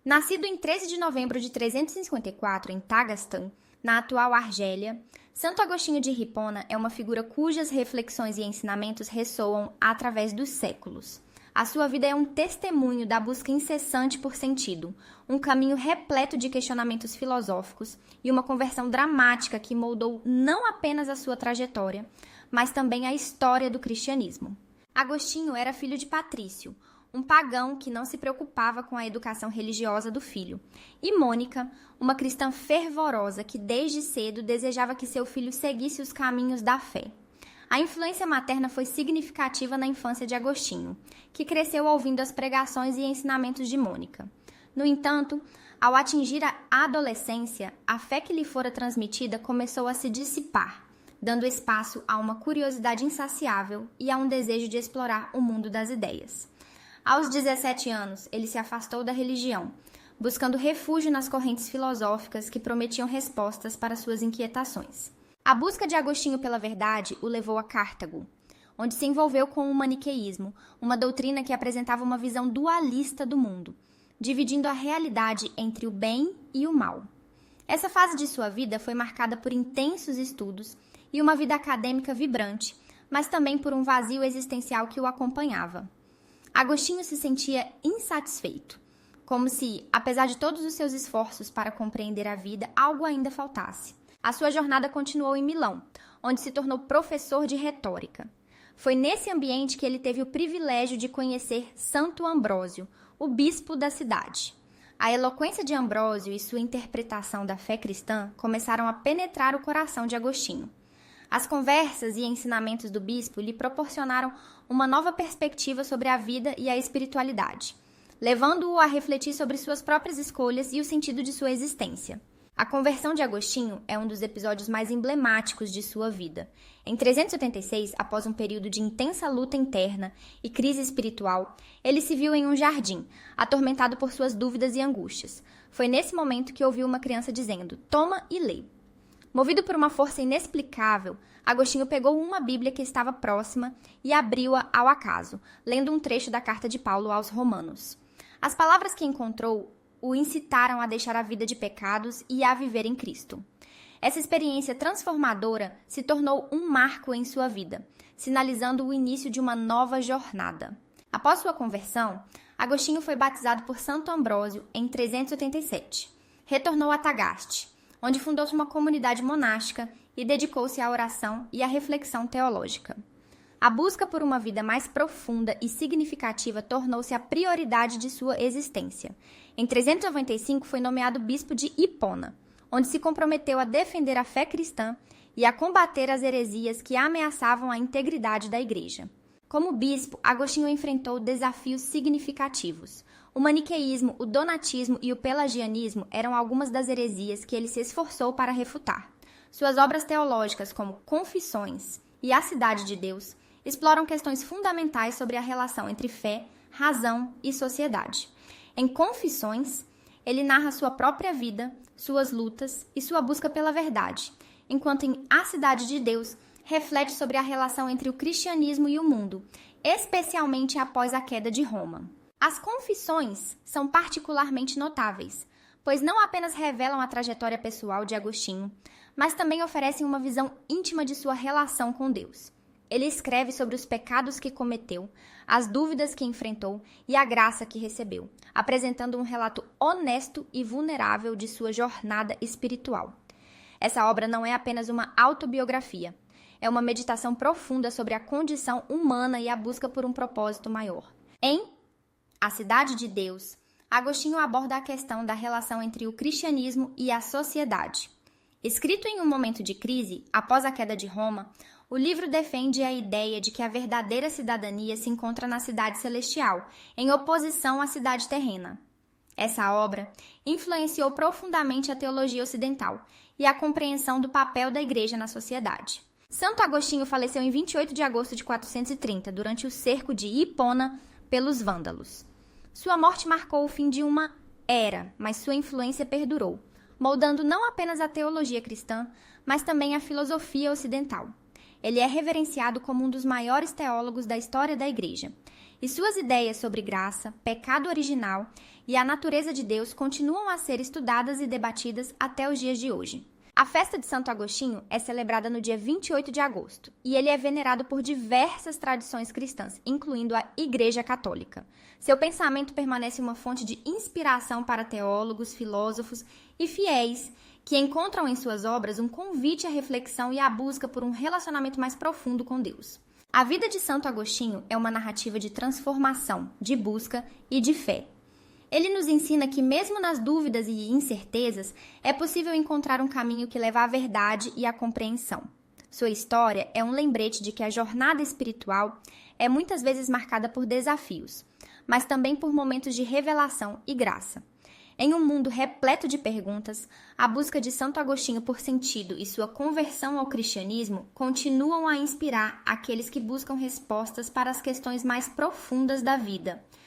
Nascido em 13 de novembro de 354 em Tagastan, na atual Argélia, Santo Agostinho de Hipona é uma figura cujas reflexões e ensinamentos ressoam através dos séculos. A sua vida é um testemunho da busca incessante por sentido, um caminho repleto de questionamentos filosóficos e uma conversão dramática que moldou não apenas a sua trajetória, mas também a história do cristianismo. Agostinho era filho de Patrício, um pagão que não se preocupava com a educação religiosa do filho, e Mônica, uma cristã fervorosa que desde cedo desejava que seu filho seguisse os caminhos da fé. A influência materna foi significativa na infância de Agostinho, que cresceu ouvindo as pregações e ensinamentos de Mônica. No entanto, ao atingir a adolescência, a fé que lhe fora transmitida começou a se dissipar, dando espaço a uma curiosidade insaciável e a um desejo de explorar o mundo das ideias. Aos 17 anos, ele se afastou da religião, buscando refúgio nas correntes filosóficas que prometiam respostas para suas inquietações. A busca de Agostinho pela verdade o levou a Cartago, onde se envolveu com o maniqueísmo, uma doutrina que apresentava uma visão dualista do mundo, dividindo a realidade entre o bem e o mal. Essa fase de sua vida foi marcada por intensos estudos e uma vida acadêmica vibrante, mas também por um vazio existencial que o acompanhava. Agostinho se sentia insatisfeito, como se, apesar de todos os seus esforços para compreender a vida, algo ainda faltasse. A sua jornada continuou em Milão, onde se tornou professor de retórica. Foi nesse ambiente que ele teve o privilégio de conhecer Santo Ambrósio, o bispo da cidade. A eloquência de Ambrósio e sua interpretação da fé cristã começaram a penetrar o coração de Agostinho. As conversas e ensinamentos do bispo lhe proporcionaram uma nova perspectiva sobre a vida e a espiritualidade, levando-o a refletir sobre suas próprias escolhas e o sentido de sua existência. A conversão de Agostinho é um dos episódios mais emblemáticos de sua vida. Em 386, após um período de intensa luta interna e crise espiritual, ele se viu em um jardim, atormentado por suas dúvidas e angústias. Foi nesse momento que ouviu uma criança dizendo: "Toma e lê". Movido por uma força inexplicável, Agostinho pegou uma Bíblia que estava próxima e abriu-a ao acaso, lendo um trecho da carta de Paulo aos Romanos. As palavras que encontrou o incitaram a deixar a vida de pecados e a viver em Cristo. Essa experiência transformadora se tornou um marco em sua vida, sinalizando o início de uma nova jornada. Após sua conversão, Agostinho foi batizado por Santo Ambrósio em 387. Retornou a Tagaste, onde fundou uma comunidade monástica e dedicou-se à oração e à reflexão teológica. A busca por uma vida mais profunda e significativa tornou-se a prioridade de sua existência. Em 395 foi nomeado bispo de Hipona, onde se comprometeu a defender a fé cristã e a combater as heresias que ameaçavam a integridade da igreja. Como bispo, Agostinho enfrentou desafios significativos. O maniqueísmo, o donatismo e o pelagianismo eram algumas das heresias que ele se esforçou para refutar. Suas obras teológicas, como Confissões e A Cidade de Deus, exploram questões fundamentais sobre a relação entre fé, razão e sociedade. Em Confissões, ele narra sua própria vida, suas lutas e sua busca pela verdade, enquanto em A Cidade de Deus reflete sobre a relação entre o cristianismo e o mundo, especialmente após a queda de Roma. As Confissões são particularmente notáveis, pois não apenas revelam a trajetória pessoal de Agostinho, mas também oferecem uma visão íntima de sua relação com Deus. Ele escreve sobre os pecados que cometeu, as dúvidas que enfrentou e a graça que recebeu, apresentando um relato honesto e vulnerável de sua jornada espiritual. Essa obra não é apenas uma autobiografia, é uma meditação profunda sobre a condição humana e a busca por um propósito maior. Em A Cidade de Deus, Agostinho aborda a questão da relação entre o cristianismo e a sociedade. Escrito em um momento de crise, após a queda de Roma, o livro defende a ideia de que a verdadeira cidadania se encontra na cidade celestial, em oposição à cidade terrena. Essa obra influenciou profundamente a teologia ocidental e a compreensão do papel da igreja na sociedade. Santo Agostinho faleceu em 28 de agosto de 430, durante o cerco de Hipona pelos vândalos. Sua morte marcou o fim de uma era, mas sua influência perdurou, moldando não apenas a teologia cristã, mas também a filosofia ocidental. Ele é reverenciado como um dos maiores teólogos da história da Igreja. e suas ideias sobre graça, pecado original e a natureza de Deus continuam a ser estudadas e debatidas até os dias de hoje. A festa de Santo Agostinho é celebrada no dia 28 de agosto e ele é venerado por diversas tradições cristãs, incluindo a Igreja Católica. Seu pensamento permanece uma fonte de inspiração para teólogos, filósofos e fiéis que encontram em suas obras um convite à reflexão e à busca por um relacionamento mais profundo com Deus. A vida de Santo Agostinho é uma narrativa de transformação, de busca e de fé. Ele nos ensina que, mesmo nas dúvidas e incertezas, é possível encontrar um caminho que leva à verdade e à compreensão. Sua história é um lembrete de que a jornada espiritual é muitas vezes marcada por desafios, mas também por momentos de revelação e graça. Em um mundo repleto de perguntas, a busca de Santo Agostinho por sentido e sua conversão ao cristianismo continuam a inspirar aqueles que buscam respostas para as questões mais profundas da vida.